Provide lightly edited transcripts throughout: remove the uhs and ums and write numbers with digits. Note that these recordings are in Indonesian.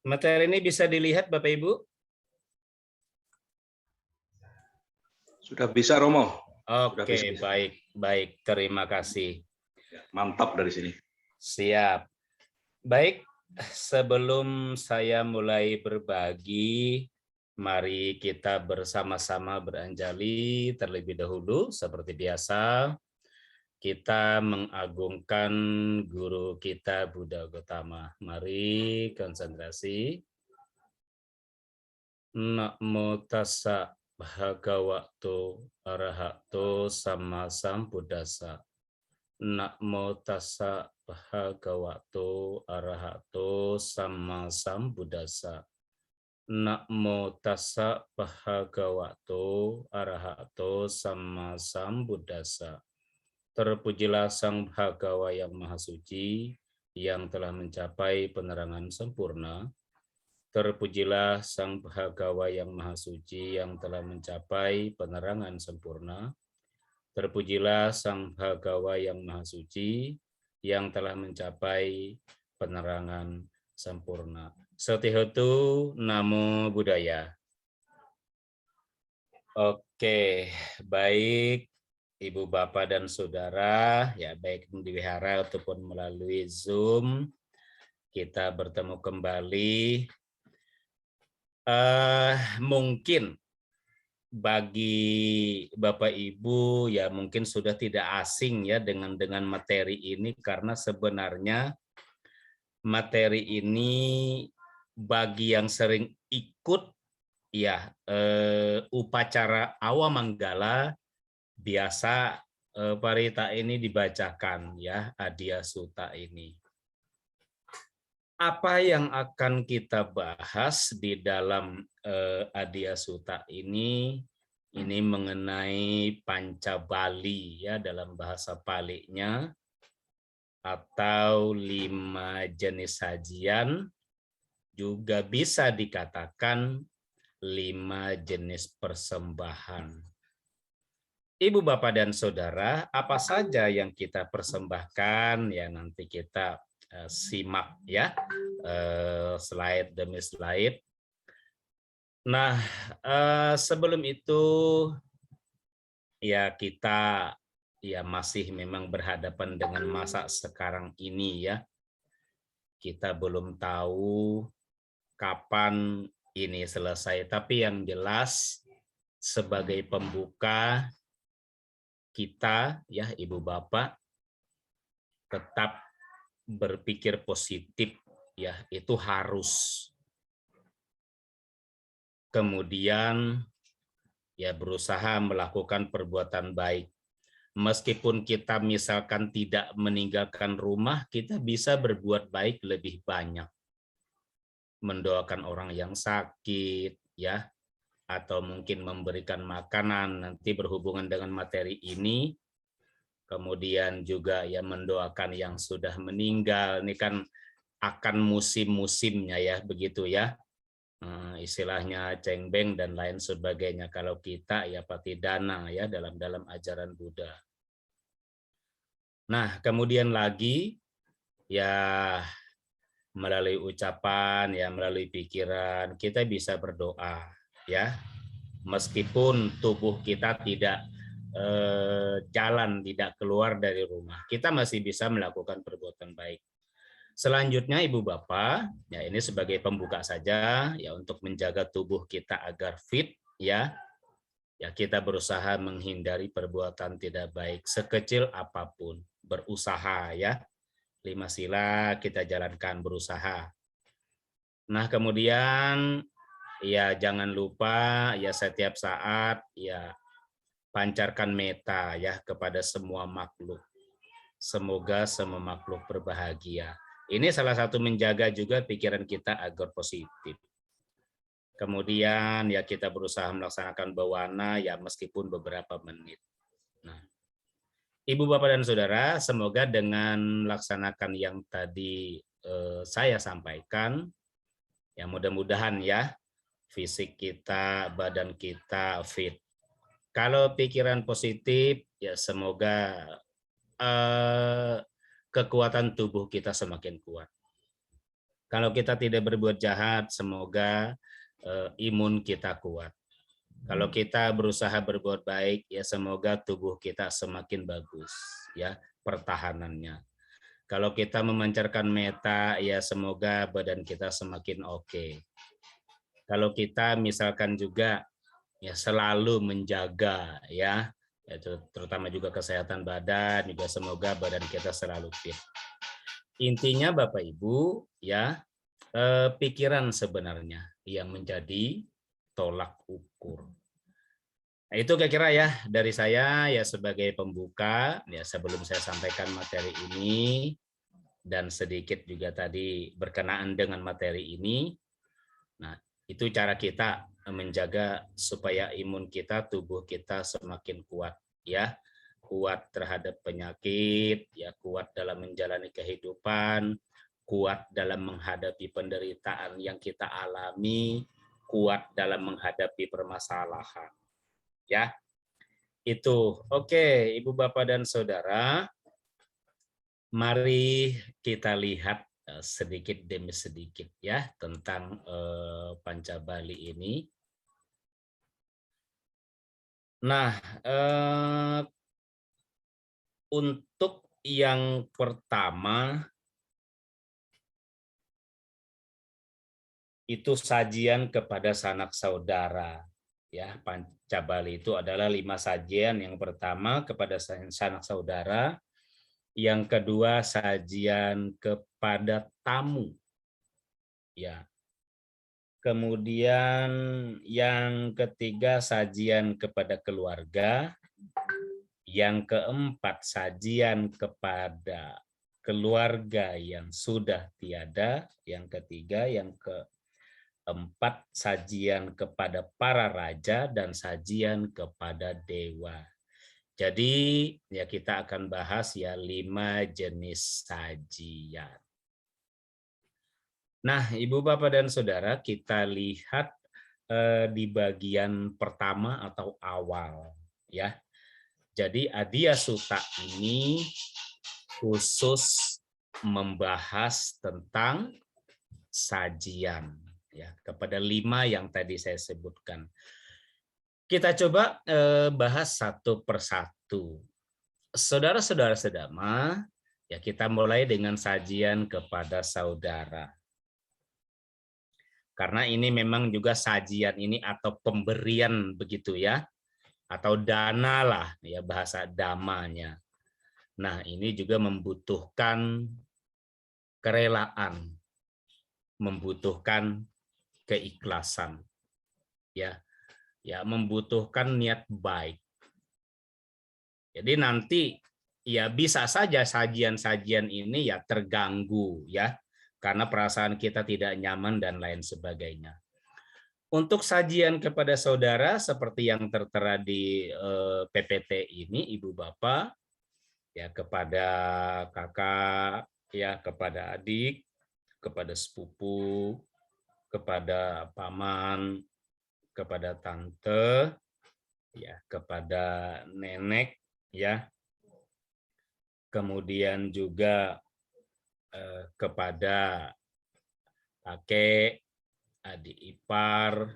Materi ini bisa dilihat Bapak Ibu? Sudah bisa, Romo. Sudah Oke, bisa. baik. Terima kasih. Mantap dari sini. Siap. Baik, sebelum saya mulai berbagi, mari kita bersama-sama beranjali terlebih dahulu. Seperti biasa, kita mengagungkan guru kita Buddha Gautama. Mari konsentrasi. Namo tassa bhagavato arahato sama sambuddhassa. Namo tassa bhagavato arahato sama sambuddhassa. Namo tassa bhagavato arahato sama sambuddhassa. Terpujilah Sang Bhagawa yang Maha Suci, yang telah mencapai penerangan sempurna. Terpujilah Sang Bhagawa yang Maha Suci, yang telah mencapai penerangan sempurna. Terpujilah Sang Bhagawa yang Maha Suci, yang telah mencapai penerangan sempurna. Setihotu Namo Buddhaya. Oke, baik Ibu, Bapak, dan Saudara, ya baik di wihara ataupun melalui Zoom, kita bertemu kembali. Mungkin bagi Bapak Ibu ya mungkin sudah tidak asing ya dengan materi ini, karena sebenarnya materi ini bagi yang sering ikut ya upacara Awamanggala biasa parita ini dibacakan ya, Adya Sutta ini. Apa yang akan kita bahas di dalam Adya Sutta ini mengenai Pancabali ya, dalam bahasa Palinya, atau 5 jenis sajian, juga bisa dikatakan 5 jenis persembahan. Ibu, Bapak, dan Saudara, apa saja yang kita persembahkan ya, nanti kita simak ya, slide demi slide. Nah, sebelum itu ya kita ya masih memang berhadapan dengan masa sekarang ini ya. Kita belum tahu kapan ini selesai, tapi yang jelas sebagai pembuka kita ya Ibu Bapak tetap berpikir positif ya, itu harus. Kemudian ya berusaha melakukan perbuatan baik. Meskipun kita misalkan tidak meninggalkan rumah, kita bisa berbuat baik lebih banyak. Mendoakan orang yang sakit ya, atau mungkin memberikan makanan, nanti berhubungan dengan materi ini. Kemudian juga ya mendoakan yang sudah meninggal, ini kan akan musim-musimnya ya, begitu ya. Istilahnya cengbeng dan lain sebagainya kalau kita ya patidana ya dalam ajaran Buddha. Nah, kemudian lagi ya melalui ucapan ya, melalui pikiran kita bisa berdoa ya. Meskipun tubuh kita tidak jalan, tidak keluar dari rumah, kita masih bisa melakukan perbuatan baik. Selanjutnya Ibu Bapak, ya ini sebagai pembuka saja ya, untuk menjaga tubuh kita agar fit ya. Ya kita berusaha menghindari perbuatan tidak baik sekecil apapun, berusaha ya. 5 sila kita jalankan, berusaha. Nah, kemudian ya jangan lupa ya setiap saat ya pancarkan metta ya kepada semua makhluk. Semoga semua makhluk berbahagia. Ini salah satu menjaga juga pikiran kita agar positif. Kemudian ya kita berusaha melaksanakan bawana ya meskipun beberapa menit. Nah, Ibu, Bapak, dan Saudara, semoga dengan melaksanakan yang tadi saya sampaikan, ya mudah-mudahan ya fisik kita, badan kita fit. Kalau pikiran positif, ya semoga kekuatan tubuh kita semakin kuat. Kalau kita tidak berbuat jahat, semoga imun kita kuat. Kalau kita berusaha berbuat baik, ya semoga tubuh kita semakin bagus, ya pertahanannya. Kalau kita memancarkan meta, ya semoga badan kita semakin oke. Kalau kita misalkan juga ya selalu menjaga ya, terutama juga kesehatan badan, juga semoga badan kita selalu fit. Intinya Bapak Ibu ya, pikiran sebenarnya yang menjadi tolak ukur. Nah, itu kira-kira ya dari saya ya sebagai pembuka ya sebelum saya sampaikan materi ini dan sedikit juga tadi berkenaan dengan materi ini. Nah, itu cara kita menjaga supaya imun kita, tubuh kita semakin kuat ya. Kuat terhadap penyakit, ya kuat dalam menjalani kehidupan, kuat dalam menghadapi penderitaan yang kita alami, kuat dalam menghadapi permasalahan. Ya, itu. Oke, Ibu, Bapak, dan Saudara, mari kita lihat sedikit demi sedikit ya tentang Pancabali ini. Nah, untuk yang pertama itu sajian kepada sanak saudara. Ya, Pancabali itu adalah 5 sajian. Yang pertama kepada sanak saudara, yang kedua sajian kepada tamu. Ya. Kemudian yang ketiga sajian kepada keluarga, yang keempat sajian kepada keluarga yang sudah tiada, yang ketiga, yang keempat sajian kepada para raja, dan sajian kepada dewa. Jadi ya kita akan bahas ya 5 jenis sajian. Nah, Ibu, Bapak, dan Saudara, kita lihat di bagian pertama atau awal ya. Jadi Adia Sutta ini khusus membahas tentang sajian ya kepada 5 yang tadi saya sebutkan. Kita coba bahas satu persatu. Saudara-saudara sedama, ya kita mulai dengan sajian kepada saudara. Karena ini memang juga sajian ini atau pemberian begitu ya, atau dana lah ya bahasa damanya. Nah, ini juga membutuhkan kerelaan, membutuhkan keikhlasan. Ya. Ya, membutuhkan niat baik. Jadi nanti ya bisa saja sajian-sajian ini ya terganggu ya karena perasaan kita tidak nyaman dan lain sebagainya. Untuk sajian kepada saudara seperti yang tertera di PPT ini, Ibu Bapak, ya kepada kakak, ya kepada adik, kepada sepupu, kepada paman, kepada tante, ya kepada nenek, ya, kemudian juga kepada kakek, adik ipar,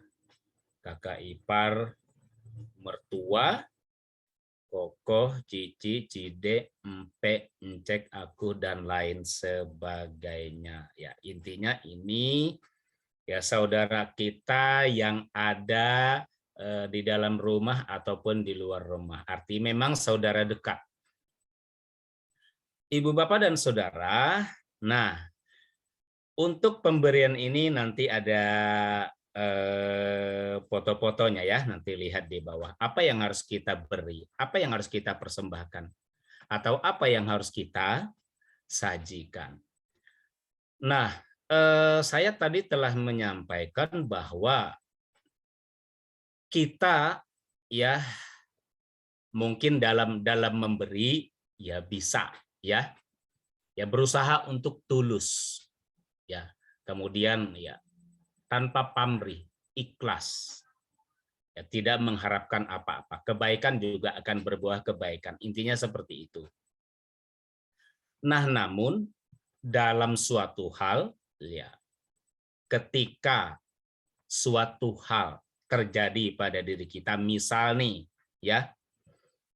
kakak ipar, mertua, kokoh, cici, cide, empe, encek, aku, dan lain sebagainya. Ya, intinya ini ya saudara kita yang ada di dalam rumah ataupun di luar rumah. Arti memang saudara dekat. Ibu, Bapak, dan Saudara, nah untuk pemberian ini nanti ada foto-fotonya ya, nanti lihat di bawah. Apa yang harus kita beri, apa yang harus kita persembahkan, atau apa yang harus kita sajikan. Nah, saya tadi telah menyampaikan bahwa kita ya mungkin dalam memberi ya bisa ya berusaha untuk tulus ya, kemudian ya tanpa pamrih, ikhlas, ya tidak mengharapkan apa-apa, kebaikan juga akan berbuah kebaikan, intinya seperti itu. Nah, namun dalam suatu hal ya ketika suatu hal terjadi pada diri kita, misal nih, ya,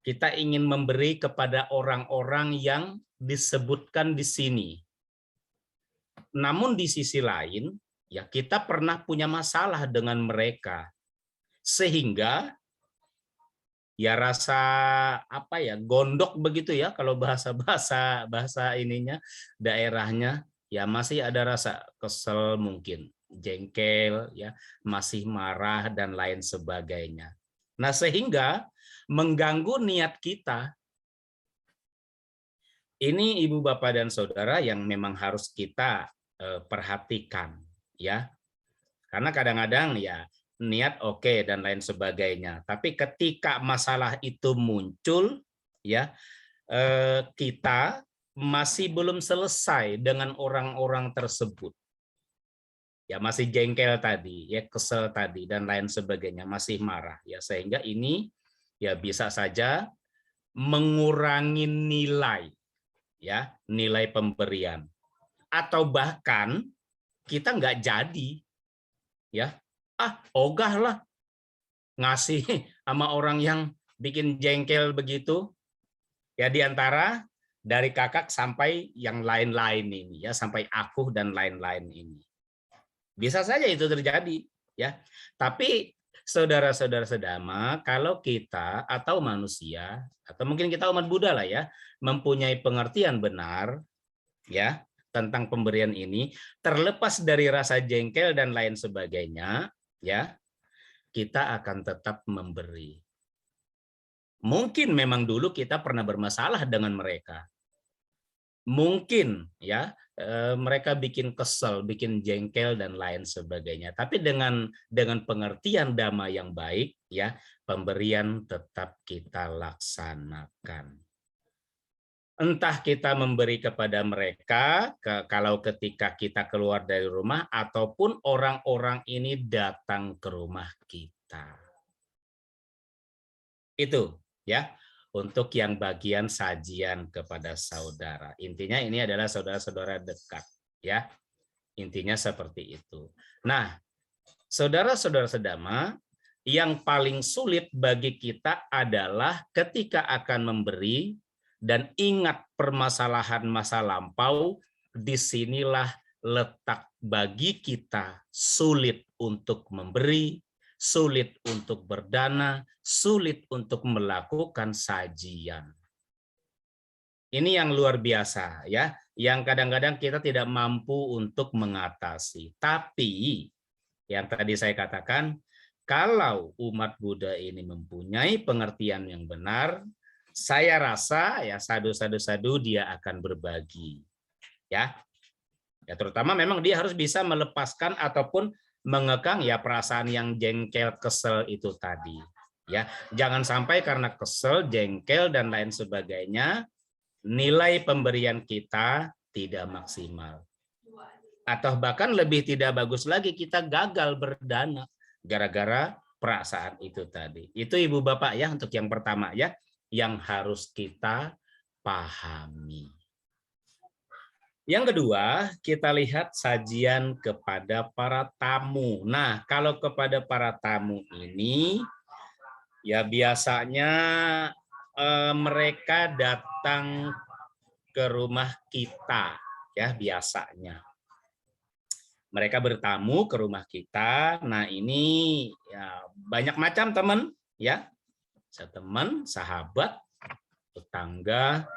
kita ingin memberi kepada orang-orang yang disebutkan di sini. Namun di sisi lain, ya kita pernah punya masalah dengan mereka. Sehingga ya rasa apa ya, gondok begitu ya kalau bahasa ininya daerahnya, ya masih ada rasa kesel mungkin, jengkel ya, masih marah dan lain sebagainya. Nah, sehingga mengganggu niat kita. Ini Ibu Bapak dan Saudara yang memang harus kita perhatikan ya. Karena kadang-kadang ya niat oke dan lain sebagainya, tapi ketika masalah itu muncul ya, kita masih belum selesai dengan orang-orang tersebut. Ya masih jengkel tadi, ya kesel tadi dan lain sebagainya, masih marah ya, sehingga ini ya bisa saja mengurangi nilai ya, nilai pemberian, atau bahkan kita nggak jadi ya, ogah lah ngasih sama orang yang bikin jengkel begitu ya, diantara dari kakak sampai yang lain-lain ini ya, sampai aku dan lain-lain ini. Bisa saja itu terjadi ya. Tapi saudara-saudara sedama, kalau kita atau manusia atau mungkin kita umat Buddha lah ya, mempunyai pengertian benar ya tentang pemberian ini, terlepas dari rasa jengkel dan lain sebagainya ya, kita akan tetap memberi. Mungkin memang dulu kita pernah bermasalah dengan mereka. Mungkin ya mereka bikin kesel, bikin jengkel dan lain sebagainya. Tapi dengan pengertian dhamma yang baik ya, pemberian tetap kita laksanakan. Entah kita memberi kepada mereka kalau ketika kita keluar dari rumah, ataupun orang-orang ini datang ke rumah kita. Itu ya, untuk yang bagian sajian kepada saudara. Intinya ini adalah saudara-saudara dekat ya. Intinya seperti itu. Nah, saudara-saudara sedama, yang paling sulit bagi kita adalah ketika akan memberi dan ingat permasalahan masa lampau, disinilah letak bagi kita sulit untuk memberi, sulit untuk berdana, sulit untuk melakukan sajian. Ini yang luar biasa ya, yang kadang-kadang kita tidak mampu untuk mengatasi. Tapi yang tadi saya katakan, kalau umat Buddha ini mempunyai pengertian yang benar, saya rasa ya sadu dia akan berbagi. Ya. Ya terutama memang dia harus bisa melepaskan ataupun mengekang ya perasaan yang jengkel, kesel itu tadi. Ya, jangan sampai karena kesel, jengkel dan lain sebagainya nilai pemberian kita tidak maksimal. Atau bahkan lebih tidak bagus lagi, kita gagal berdana gara-gara perasaan itu tadi. Itu Ibu Bapak ya untuk yang pertama ya, yang harus kita pahami. Yang kedua, kita lihat sajian kepada para tamu. Nah, kalau kepada para tamu ini, ya biasanya mereka datang ke rumah kita, ya biasanya. Mereka bertamu ke rumah kita. Nah, ini ya banyak macam teman, ya. Teman, sahabat, tetangga,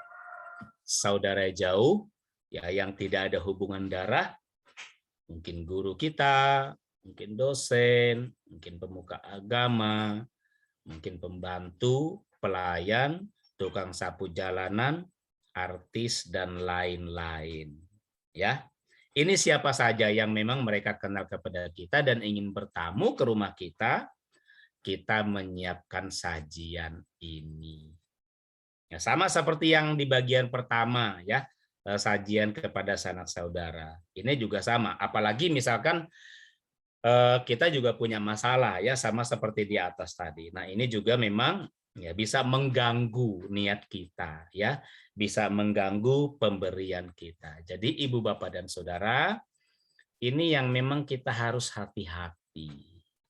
saudara jauh, ya yang tidak ada hubungan darah, mungkin guru kita, mungkin dosen, mungkin pemuka agama, mungkin pembantu, pelayan, tukang sapu jalanan, artis dan lain-lain. Ya. Ini siapa saja yang memang mereka kenal kepada kita dan ingin bertamu ke rumah kita, kita menyiapkan sajian ini. Ya, sama seperti yang di bagian pertama ya, sajian kepada sanak saudara. Ini juga sama, apalagi misalkan kita juga punya masalah ya, sama seperti di atas tadi. Nah, ini juga memang ya bisa mengganggu niat kita ya, bisa mengganggu pemberian kita. Jadi Ibu Bapak dan Saudara, Ini yang memang kita harus hati-hati,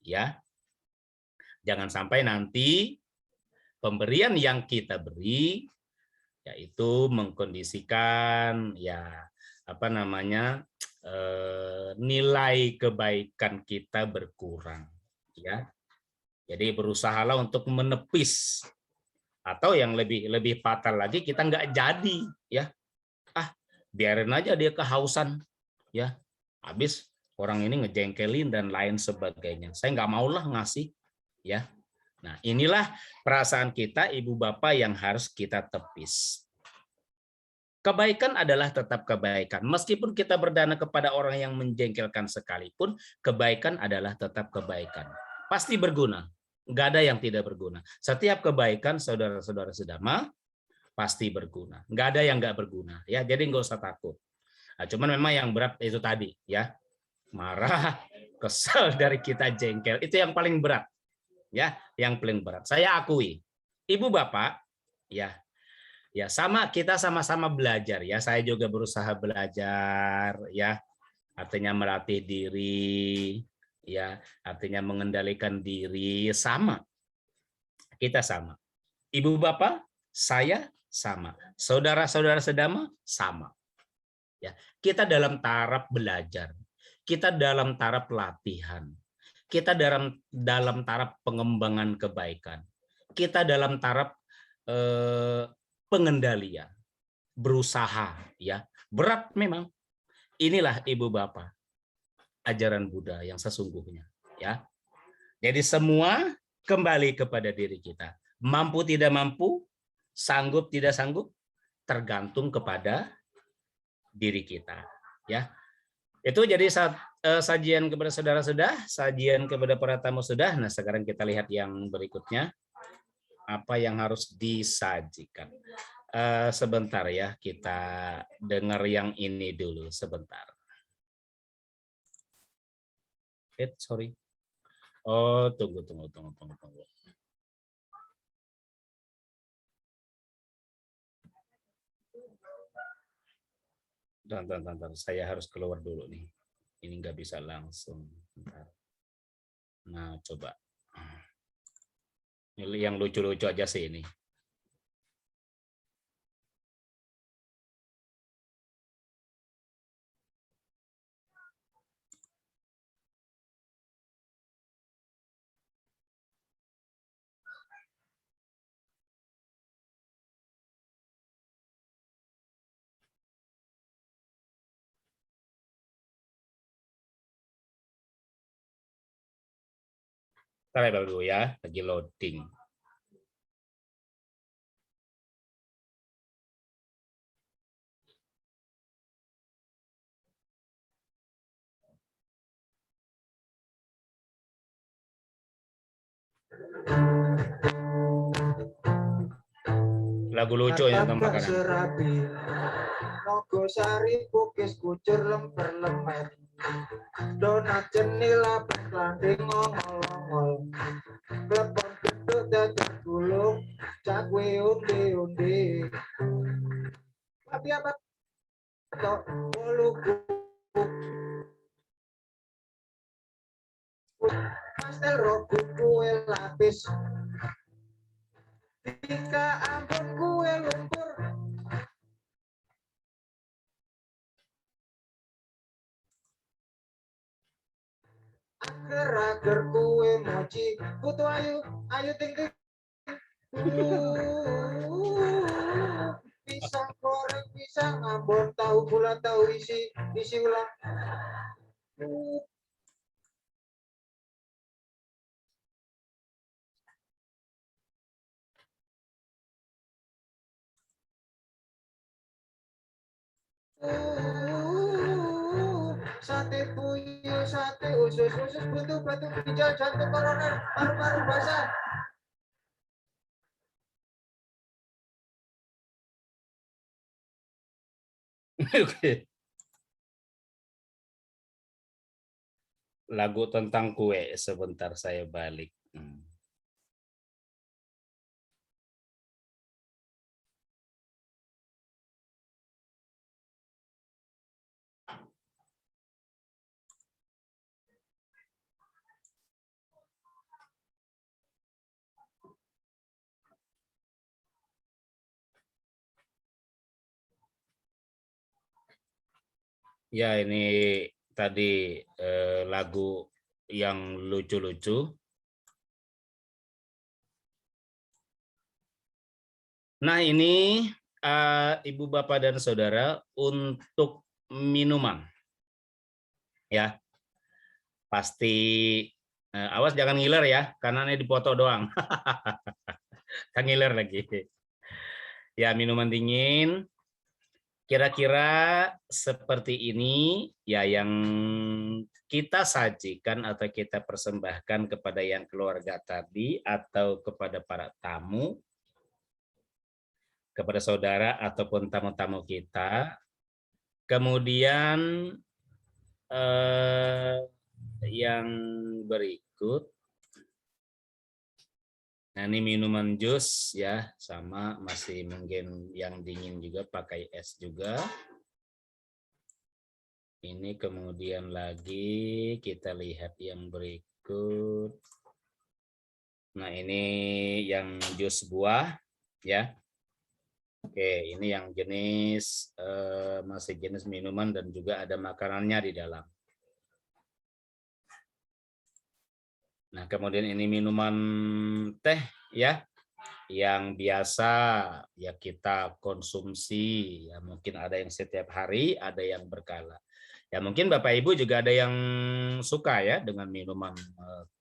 ya. Jangan sampai nanti pemberian yang kita beri yaitu mengkondisikan nilai kebaikan kita berkurang, ya. Jadi berusahalah untuk menepis, atau yang lebih fatal lagi kita nggak jadi, ya. Biarin aja dia kehausan, ya. Habis orang ini ngejengkelin dan lain sebagainya. Saya nggak maulah ngasih, ya. Nah, inilah perasaan kita ibu bapak yang harus kita tepis. Kebaikan adalah tetap kebaikan. Meskipun kita berdana kepada orang yang menjengkelkan sekalipun, kebaikan adalah tetap kebaikan. Pasti berguna. Nggak ada yang tidak berguna. Setiap kebaikan, saudara-saudara sedama, pasti berguna. Nggak ada yang nggak berguna. Ya, jadi nggak usah takut. Nah, cuman memang yang berat itu tadi, ya. Marah, kesel dari kita jengkel. Itu yang paling berat. Ya, yang paling berat. Saya akui. Ibu bapak, ya, kita sama-sama belajar, ya. Saya juga berusaha belajar, ya. Artinya melatih diri, ya, artinya mengendalikan diri. Sama, kita sama. Ibu bapak, saya sama. Saudara-saudara sedama sama. Ya, kita dalam taraf belajar, kita dalam taraf latihan, kita dalam taraf pengembangan kebaikan, kita dalam taraf pengendalian, berusaha, ya. Berat memang. Inilah ibu bapak ajaran Buddha yang sesungguhnya, ya. Jadi semua kembali kepada diri kita. Mampu tidak mampu, sanggup tidak sanggup, tergantung kepada diri kita, ya. Itu jadi sajian kepada saudara sudah, sajian kepada para tamu sudah. Nah, sekarang kita lihat yang berikutnya, apa yang harus disajikan. Sebentar, ya, kita dengar yang ini dulu sebentar. Sorry. Oh, tunggu. Bentar. Saya harus keluar dulu nih. Ini nggak bisa langsung. Bentar. Nah, coba. Ini yang lucu-lucu aja sih ini. Ntar dulu ya, lagi loading. Lagu lucu ya teman-teman. Serabi Nogosari Bukis Kucur Lemper Lemet Donat Cenila Berklanding Ngongol-ngol Klepon Gedut Dadak Gulung Cakwe Undi-undi Tapi apa Tok Boluku Pastel Roku Kue Lapis Tika Ampun Kue Lumpur Ager-ager kue mochi Putu ayu tinggi Pisang goreng, pisang ambon Tahu bulat, tahu isi ulang sate puyuh, sate usus butuh batu ginjal, jantung koroner, paru-paru basah. Lagu tentang kue, sebentar saya balik. Ya, ini tadi lagu yang lucu-lucu. Nah, ini Ibu, Bapak, dan Saudara untuk minuman. Ya, pasti awas jangan ngiler ya, karena ini dipoto doang. Kan ngiler lagi. Ya, minuman dingin. Kira-kira seperti ini ya yang kita sajikan atau kita persembahkan kepada yang keluarga tadi atau kepada para tamu, kepada saudara ataupun tamu-tamu kita. Kemudian yang berikut, nah ini minuman jus ya, sama masih mungkin yang dingin juga pakai es juga. Ini kemudian lagi kita lihat yang berikut. Nah, ini yang jus buah ya. Oke, ini yang jenis masih jenis minuman dan juga ada makanannya di dalam. Nah, kemudian ini minuman teh ya, yang biasa ya kita konsumsi ya, mungkin ada yang setiap hari, ada yang berkala. Ya mungkin Bapak Ibu juga ada yang suka ya dengan minuman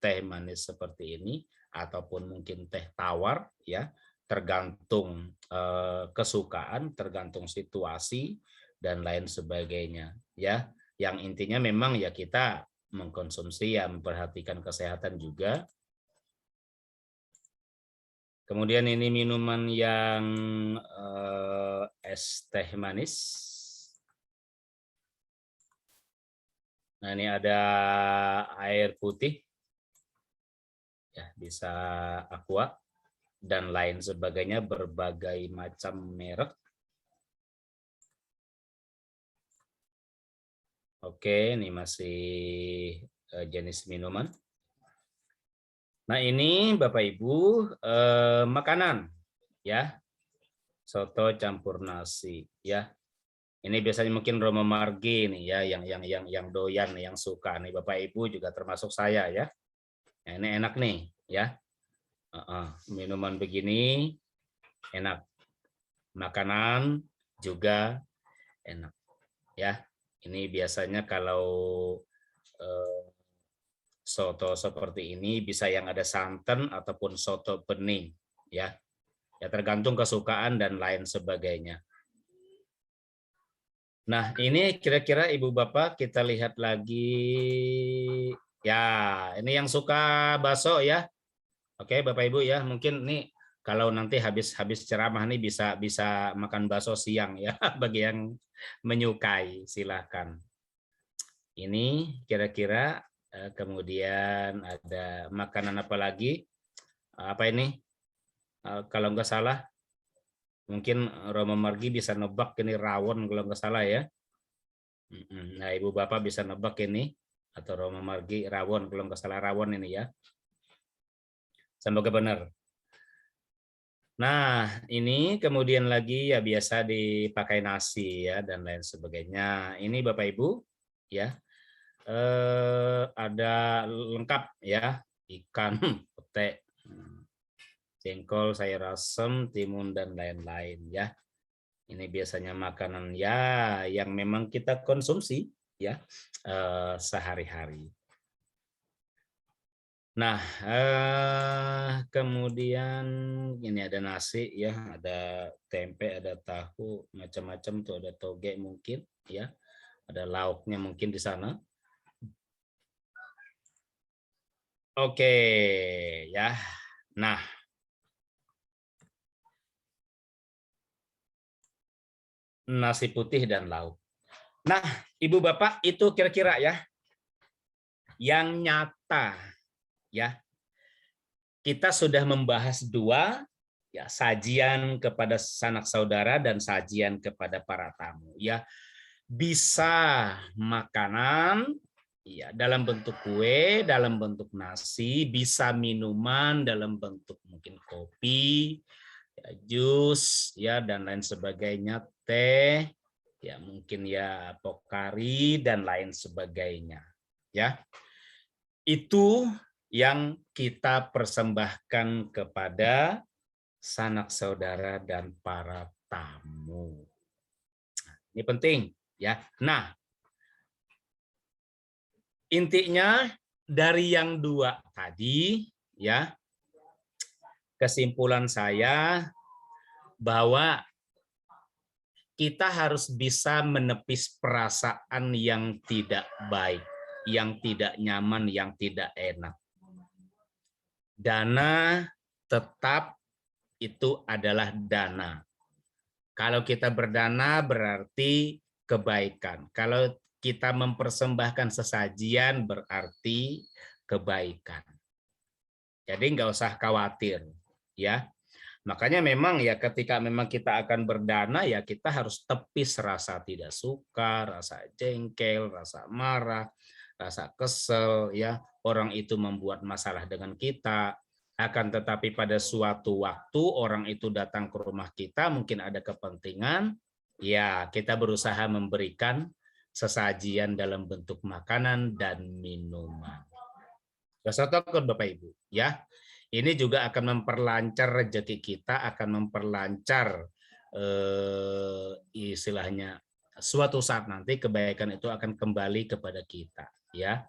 teh manis seperti ini ataupun mungkin teh tawar ya, tergantung kesukaan, tergantung situasi dan lain sebagainya ya. Yang intinya memang ya kita mengkonsumsi ya, memperhatikan kesehatan juga. Kemudian ini minuman yang es teh manis. Nah, ini ada air putih, ya bisa aqua dan lain sebagainya, berbagai macam merek. Oke, ini masih jenis minuman. Nah, ini Bapak Ibu makanan, ya, soto campur nasi, ya. Ini biasanya mungkin Romo Margi nih ya, yang doyan, yang suka nih Bapak Ibu juga termasuk saya ya. Nah, ini enak nih ya. Minuman begini enak, makanan juga enak ya. Ini biasanya kalau soto seperti ini bisa yang ada santan ataupun soto bening ya. Ya tergantung kesukaan dan lain sebagainya. Nah, ini kira-kira Ibu Bapak kita lihat lagi. Ya, ini yang suka bakso ya. Oke, Bapak Ibu ya, mungkin nih kalau nanti habis ceramah nih bisa makan bakso siang ya bagi yang menyukai silahkan. Ini kira-kira kemudian ada makanan apa lagi? Apa ini? Kalau nggak salah mungkin Romo Margi bisa nebak ini rawon kalau nggak salah ya. Nah, Ibu Bapak bisa nebak ini atau Romo Margi rawon kalau nggak salah rawon ini ya. Semoga benar. Nah, ini kemudian lagi ya biasa dipakai nasi ya dan lain sebagainya. Ini Bapak Ibu ya. Ada lengkap ya, ikan, pete, jengkol, sayur asem, timun dan lain-lain ya. Ini biasanya makanan ya yang memang kita konsumsi ya sehari-hari. Nah, kemudian ini ada nasi ya, ada tempe, ada tahu, macam-macam tuh, ada toge mungkin ya, ada lauknya mungkin di sana. Oke ya. Nah, nasi putih dan lauk. Nah, Ibu Bapak itu kira-kira ya yang nyata ya. Kita sudah membahas dua ya, sajian kepada sanak saudara dan sajian kepada para tamu ya. Bisa makanan ya dalam bentuk kue, dalam bentuk nasi, bisa minuman dalam bentuk mungkin kopi, ya, jus ya dan lain sebagainya, teh ya mungkin ya Pokari dan lain sebagainya. Ya, itu yang kita persembahkan kepada sanak saudara dan para tamu. Ini penting ya. Nah, intinya dari yang dua tadi ya, kesimpulan saya bahwa kita harus bisa menepis perasaan yang tidak baik, yang tidak nyaman, yang tidak enak. Dana tetap itu adalah dana. Kalau kita berdana berarti kebaikan. Kalau kita mempersembahkan sesajian berarti kebaikan. Jadi nggak usah khawatir, ya. Makanya memang ya ketika memang kita akan berdana ya kita harus tepis rasa tidak suka, rasa jengkel, rasa marah, rasa kesel ya. Orang itu membuat masalah dengan kita. Akan tetapi pada suatu waktu orang itu datang ke rumah kita, mungkin ada kepentingan, ya kita berusaha memberikan sesajian dalam bentuk makanan dan minuman. Kesatuan Bapak Ibu, ya. Ini juga akan memperlancar rezeki kita, akan memperlancar istilahnya suatu saat nanti kebaikan itu akan kembali kepada kita, ya.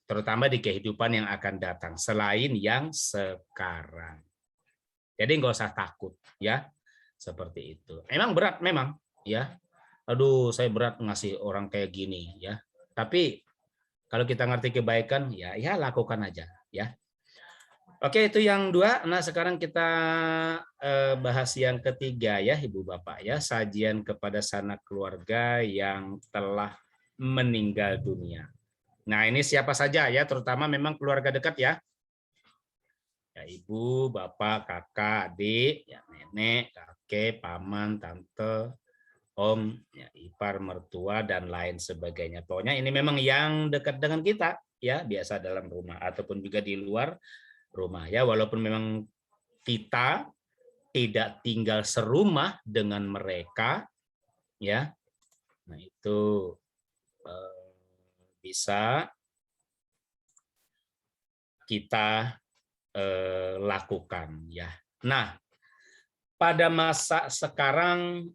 Terutama di kehidupan yang akan datang selain yang sekarang. Jadi nggak usah takut, ya. Seperti itu. Emang berat memang, ya. Aduh, saya berat ngasih orang kayak gini, ya. Tapi kalau kita ngerti kebaikan, ya lakukan aja, ya. Oke, itu yang dua. Nah, sekarang kita bahas yang ketiga ya, Ibu Bapak ya, sajian kepada sanak keluarga yang telah meninggal dunia. Nah, ini siapa saja ya, terutama memang keluarga dekat ya. Ya, Ibu, Bapak, Kakak, Adik, ya nenek, kakek, paman, tante, om, ya, ipar, mertua dan lain sebagainya. Pokoknya ini memang yang dekat dengan kita ya, biasa dalam rumah ataupun juga di luar rumah ya, walaupun memang kita tidak tinggal serumah dengan mereka ya. Nah, itu bisa kita lakukan ya. Nah, pada masa sekarang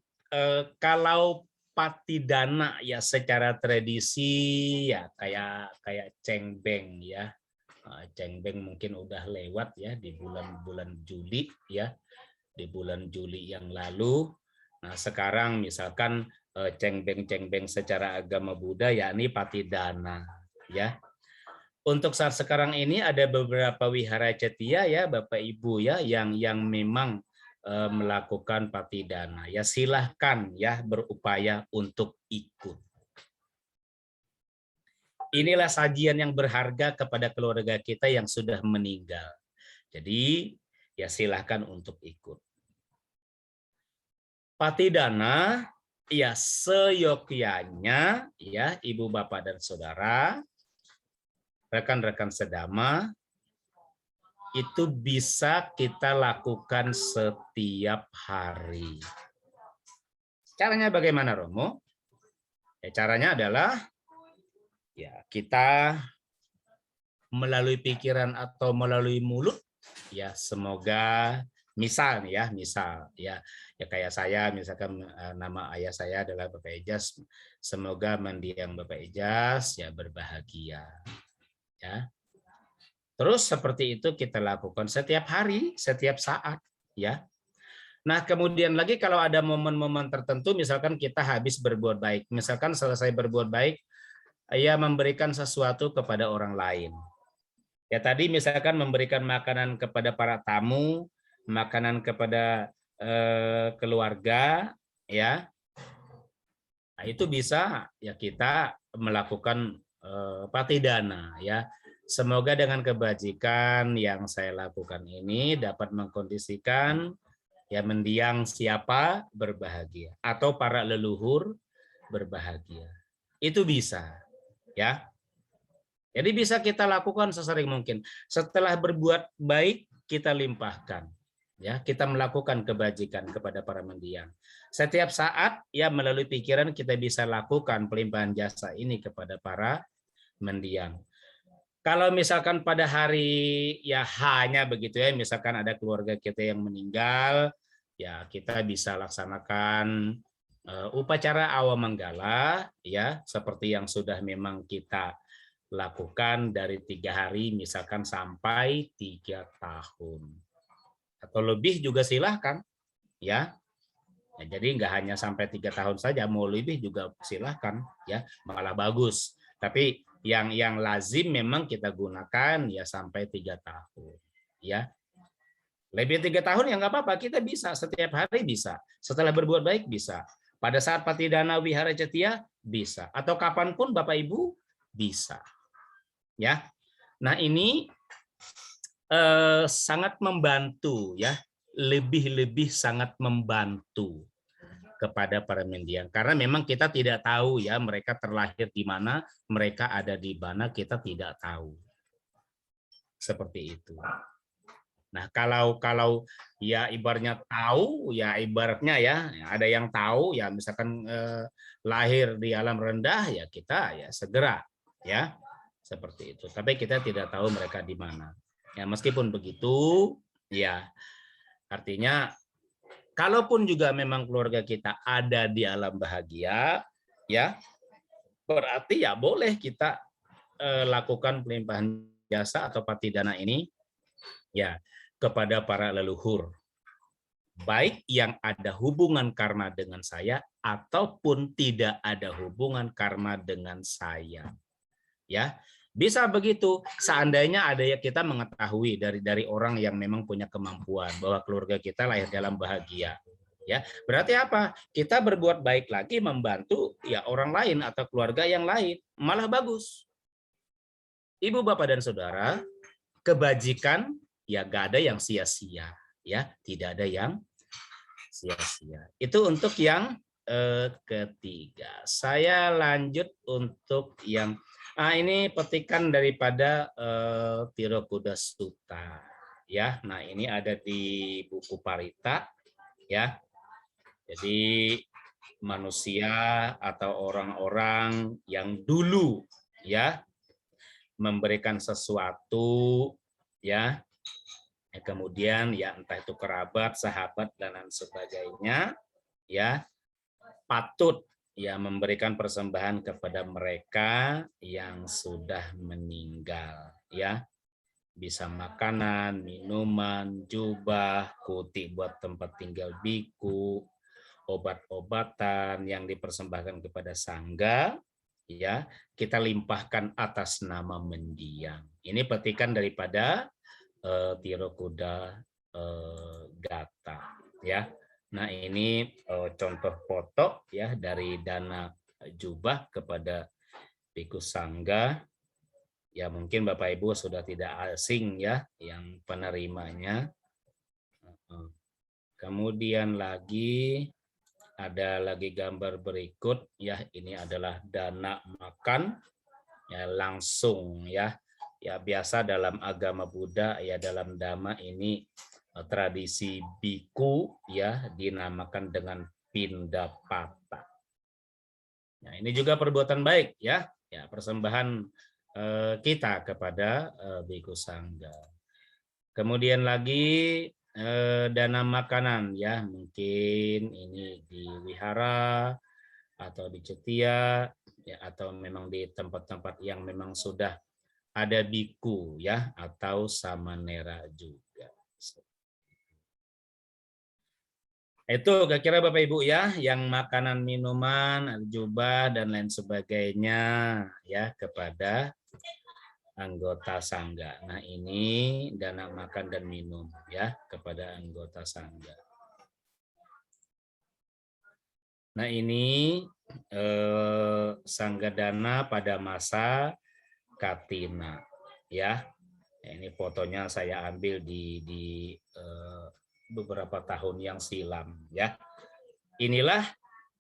kalau patidana ya secara tradisi ya kayak cengbeng ya. Cengbeng mungkin udah lewat ya di bulan Juli ya, di bulan Juli yang lalu. Nah, sekarang misalkan cengbeng secara agama Buddha yakni patidana ya. Untuk saat sekarang ini ada beberapa wihara cetia ya Bapak Ibu ya yang memang melakukan patidana. Ya silahkan ya berupaya untuk ikut. Inilah sajian yang berharga kepada keluarga kita yang sudah meninggal. Jadi ya silahkan untuk ikut. Patidana ya seyogyanya ya Ibu Bapak dan Saudara, rekan-rekan sedama, itu bisa kita lakukan setiap hari. Caranya bagaimana, Romo? Ya, caranya adalah ya kita melalui pikiran atau melalui mulut ya semoga misal ya kayak saya misalkan nama ayah saya adalah Bapak Ejaz, semoga mendiang Bapak Ejaz ya berbahagia ya. Terus seperti itu kita lakukan setiap hari, setiap saat ya. Nah, kemudian lagi kalau ada momen-momen tertentu misalkan kita habis berbuat baik, misalkan selesai berbuat baik ya memberikan sesuatu kepada orang lain. Ya tadi misalkan memberikan makanan kepada para tamu, makanan kepada keluarga, ya. Nah, itu bisa ya kita melakukan patidana, ya. Semoga dengan kebajikan yang saya lakukan ini dapat mengkondisikan ya mendiang siapa berbahagia atau para leluhur berbahagia. Itu bisa, ya. Jadi bisa kita lakukan sesering mungkin. Setelah berbuat baik, kita limpahkan. Ya, kita melakukan kebajikan kepada para mendiang. Setiap saat ya melalui pikiran kita bisa lakukan pelimpahan jasa ini kepada para mendiang. Kalau misalkan pada hari ya hanya begitu ya, misalkan ada keluarga kita yang meninggal, ya kita bisa laksanakan upacara awamanggala ya seperti yang sudah memang kita lakukan dari 3 hari misalkan sampai 3 tahun atau lebih juga silahkan ya. Nah, jadi nggak hanya sampai 3 tahun saja, mau lebih juga silahkan ya, malah bagus. Tapi yang lazim memang kita gunakan ya sampai 3 tahun ya. Lebih 3 tahun ya nggak apa-apa, kita bisa setiap hari bisa. Setelah berbuat baik bisa. Pada saat Patidana Wihara Cetia bisa. Atau kapanpun Bapak Ibu bisa. Ya. Nah ini sangat membantu ya, lebih sangat membantu kepada para mendiang karena memang kita tidak tahu ya mereka terlahir di mana, mereka ada di mana, kita tidak tahu. Seperti itu. Nah, kalau ya ibaratnya tahu ya ibaratnya ya ada yang tahu ya misalkan lahir di alam rendah ya kita ya segera ya seperti itu. Tapi kita tidak tahu mereka di mana. Ya meskipun begitu ya artinya kalaupun juga memang keluarga kita ada di alam bahagia ya berarti ya boleh kita lakukan pelimpahan jasa atau patidana ini ya kepada para leluhur baik yang ada hubungan karma dengan saya ataupun tidak ada hubungan karma dengan saya ya. Bisa begitu seandainya ada ya kita mengetahui dari orang yang memang punya kemampuan bahwa keluarga kita lahir dalam bahagia. Ya, berarti apa? Kita berbuat baik lagi membantu ya orang lain atau keluarga yang lain, malah bagus. Ibu, Bapak dan Saudara, kebajikan ya gak ada yang sia-sia, ya, tidak ada yang sia-sia. Itu untuk yang ketiga. Saya lanjut untuk yang ini petikan daripada Tirokuda Sutta ya. Nah, ini ada di buku Parita ya. Jadi manusia atau orang-orang yang dulu ya memberikan sesuatu ya. Kemudian ya entah itu kerabat, sahabat dan lain sebagainya ya patut ya memberikan persembahan kepada mereka yang sudah meninggal ya. Bisa makanan, minuman, jubah, kuti buat tempat tinggal biku, obat-obatan yang dipersembahkan kepada sangga ya, kita limpahkan atas nama mendiang. Ini petikan daripada Tirokuda Gata ya. Nah, ini contoh foto ya dari dana jubah kepada Biku Sangga. Ya mungkin Bapak Ibu sudah tidak asing ya yang penerimanya. Kemudian lagi ada lagi gambar berikut ya, ini adalah dana makan ya langsung ya. Ya biasa dalam agama Buddha ya dalam Dhamma ini tradisi biku ya dinamakan dengan pindapata. Nah, ini juga perbuatan baik ya, ya persembahan kita kepada biku sangga. Kemudian lagi dana makanan ya, mungkin ini di wihara atau di cetia ya atau memang di tempat-tempat yang memang sudah ada biku ya atau samanera juga. Itu kira-kira Bapak Ibu ya, yang makanan, minuman, jubah dan lain sebagainya ya kepada anggota sangga. Nah, ini dana makan dan minum ya kepada anggota sangga. Nah, ini sangga dana pada masa Katina ya. Ini fotonya saya ambil di beberapa tahun yang silam ya. Inilah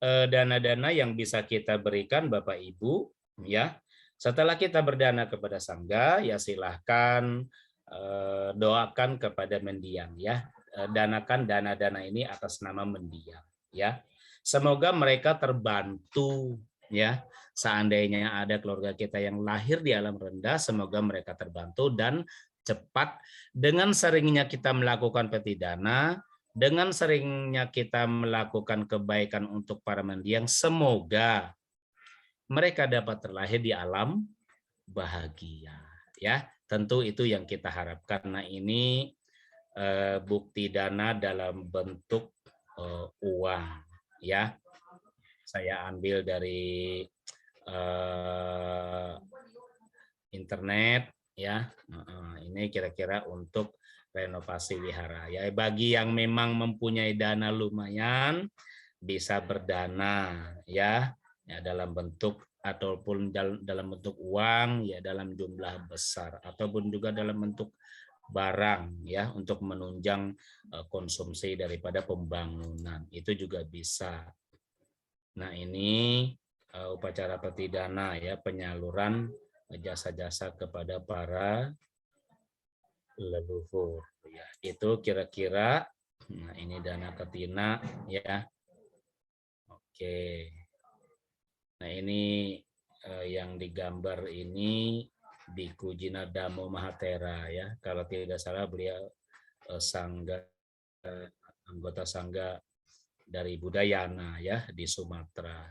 dana-dana yang bisa kita berikan Bapak Ibu ya. Setelah kita berdana kepada sangga ya silahkan doakan kepada mendiang ya. danakan dana-dana ini atas nama mendiang, ya. Semoga mereka terbantu, ya. Seandainya ada keluarga kita yang lahir di alam rendah, semoga mereka terbantu dan cepat. Dengan seringnya kita melakukan peti dana, dengan seringnya kita melakukan kebaikan untuk para mendiang, semoga mereka dapat terlahir di alam bahagia, ya. Tentu itu yang kita harapkan. Nah, ini bukti dana dalam bentuk uang, ya. Saya ambil dari internet, ya. Ini kira-kira untuk renovasi wihara, ya. Bagi yang memang mempunyai dana lumayan bisa berdana, ya, dalam bentuk ataupun dalam bentuk uang, ya, dalam jumlah besar, ataupun juga dalam bentuk barang, ya, untuk menunjang konsumsi daripada pembangunan, itu juga bisa. Nah, ini upacara peti dana, ya, penyaluran jasa-jasa kepada para leluhur, ya. Itu kira-kira. Nah, ini dana ketina, ya. Oke. Nah, ini yang digambar ini Biku Jinadamo Mahatera, ya. Kalau tidak salah beliau sangga anggota sangga dari Budayana, ya, di Sumatera.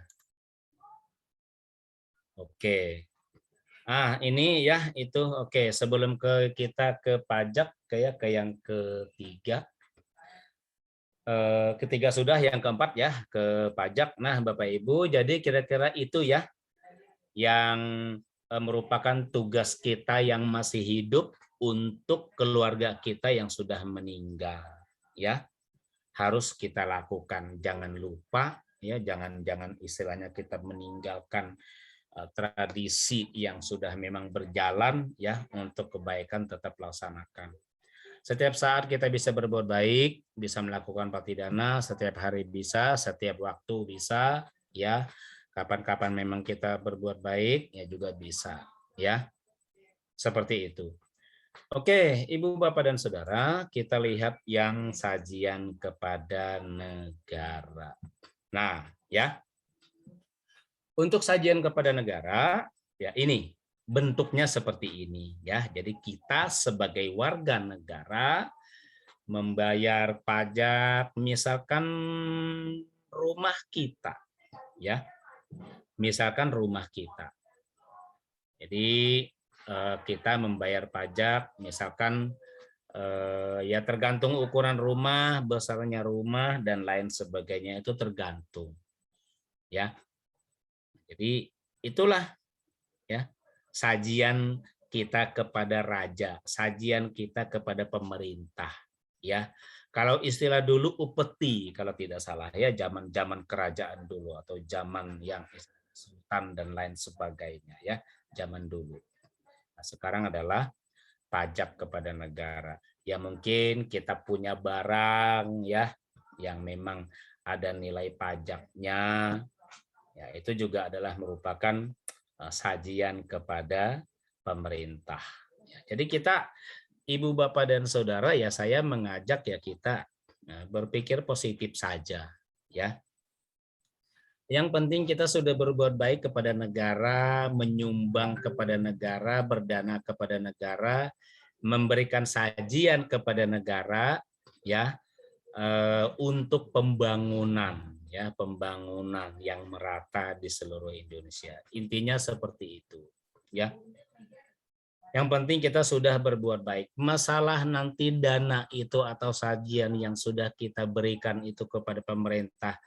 Oke. Ini, ya, itu oke. Sebelum kita ke pajak, ke yang ketiga. Ketiga sudah, yang keempat, ya, ke pajak. Nah, Bapak Ibu, jadi kira-kira itu, ya, yang merupakan tugas kita yang masih hidup untuk keluarga kita yang sudah meninggal, ya. Harus kita lakukan. Jangan lupa, ya, jangan istilahnya kita meninggalkan tradisi yang sudah memang berjalan, ya, untuk kebaikan tetap laksanakan. Setiap saat kita bisa berbuat baik, bisa melakukan pati dana, setiap hari bisa, setiap waktu bisa, ya. Kapan-kapan memang kita berbuat baik, ya, juga bisa, ya. Seperti itu. Oke, Ibu, Bapak, dan Saudara, kita lihat yang sajian kepada negara. Nah, ya. Untuk sajian kepada negara, ya, ini bentuknya seperti ini, ya. Jadi kita sebagai warga negara membayar pajak, misalkan rumah kita, ya. Misalkan rumah kita. Jadi kita membayar pajak, misalkan ya tergantung ukuran rumah, besarnya rumah dan lain sebagainya, itu tergantung, ya. Jadi itulah, ya, sajian kita kepada raja, sajian kita kepada pemerintah, ya. Kalau istilah dulu upeti, kalau tidak salah, ya, zaman kerajaan dulu atau zaman yang sultan dan lain sebagainya, ya, zaman dulu. Nah, sekarang adalah pajak kepada negara. Ya, mungkin kita punya barang, ya, yang memang ada nilai pajaknya, ya, itu juga adalah merupakan sajian kepada pemerintah. Jadi kita, Ibu, Bapak, dan Saudara, ya, saya mengajak, ya, kita berpikir positif saja, ya. Yang penting kita sudah berbuat baik kepada negara, menyumbang kepada negara, berdana kepada negara, memberikan sajian kepada negara, ya, untuk pembangunan, ya, pembangunan yang merata di seluruh Indonesia. Intinya seperti itu, ya. Yang penting kita sudah berbuat baik. Masalah nanti dana itu atau sajian yang sudah kita berikan itu kepada pemerintah,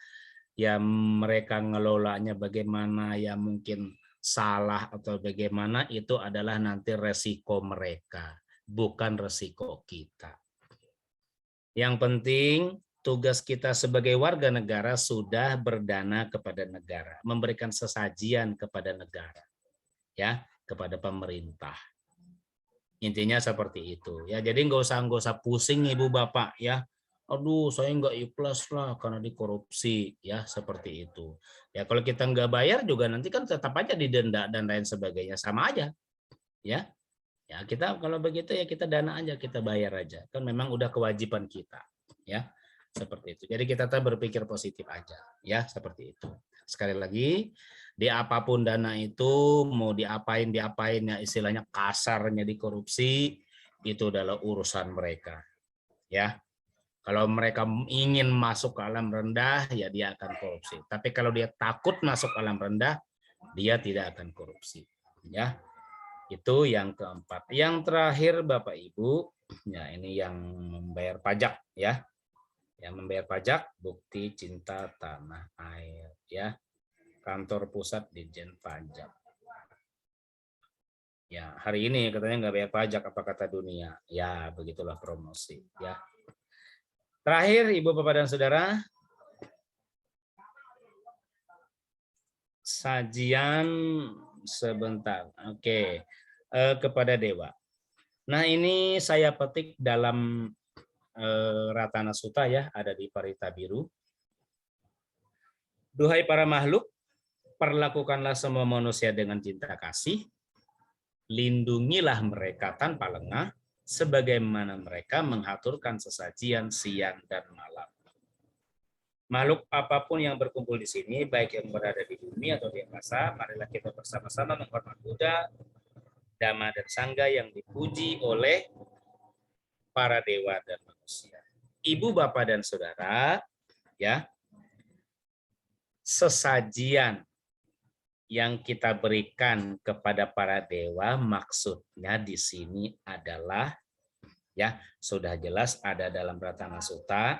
ya, mereka ngelolanya bagaimana, ya, mungkin salah atau bagaimana, itu adalah nanti resiko mereka, bukan resiko kita. Yang penting tugas kita sebagai warga negara sudah berdana kepada negara, memberikan sesajian kepada negara, ya, kepada pemerintah. Intinya seperti itu, ya. Jadi nggak usah pusing, Ibu, Bapak, ya. Aduh, saya nggak ikhlas lah karena dikorupsi, ya, seperti itu. Ya, kalau kita nggak bayar juga nanti kan tetap aja didenda dan lain sebagainya, sama aja, ya. Ya, kita kalau begitu, ya, kita dana aja, kita bayar aja, kan memang udah kewajiban kita. ya. Seperti itu. Jadi kita tetap berpikir positif aja, ya, seperti itu. Sekali lagi, di apapun dana itu mau diapain ya, istilahnya kasarnya dikorupsi, itu adalah urusan mereka, ya. Kalau mereka ingin masuk ke alam rendah, ya dia akan korupsi. Tapi kalau dia takut masuk alam rendah, dia tidak akan korupsi, ya. Itu yang keempat. Yang terakhir Bapak Ibu, ya ini yang membayar pajak, ya. Yang membayar pajak, bukti cinta tanah air, ya. Kantor pusat Ditjen Pajak. Ya, hari ini katanya nggak bayar pajak, apa kata dunia? Ya, begitulah promosi, ya. Terakhir, Ibu, Bapak, dan Saudara, sajian sebentar. Oke, kepada Dewa. Nah, ini saya petik dalam Ratana Sutta, ya, ada di Parita Biru. Duhai para makhluk, perlakukanlah semua manusia dengan cinta kasih, lindungilah mereka tanpa lengah, sebagaimana mereka mengaturkan sesajian siang dan malam. Makhluk apapun yang berkumpul di sini, baik yang berada di bumi atau di angkasa, marilah kita bersama-sama menghormat Buddha, Dhamma, dan Sangha yang dipuji oleh para dewa dan manusia. Ibu, Bapak, dan Saudara, ya, sesajian yang kita berikan kepada para dewa maksudnya di sini adalah, ya, sudah jelas ada dalam Ratana Sutta,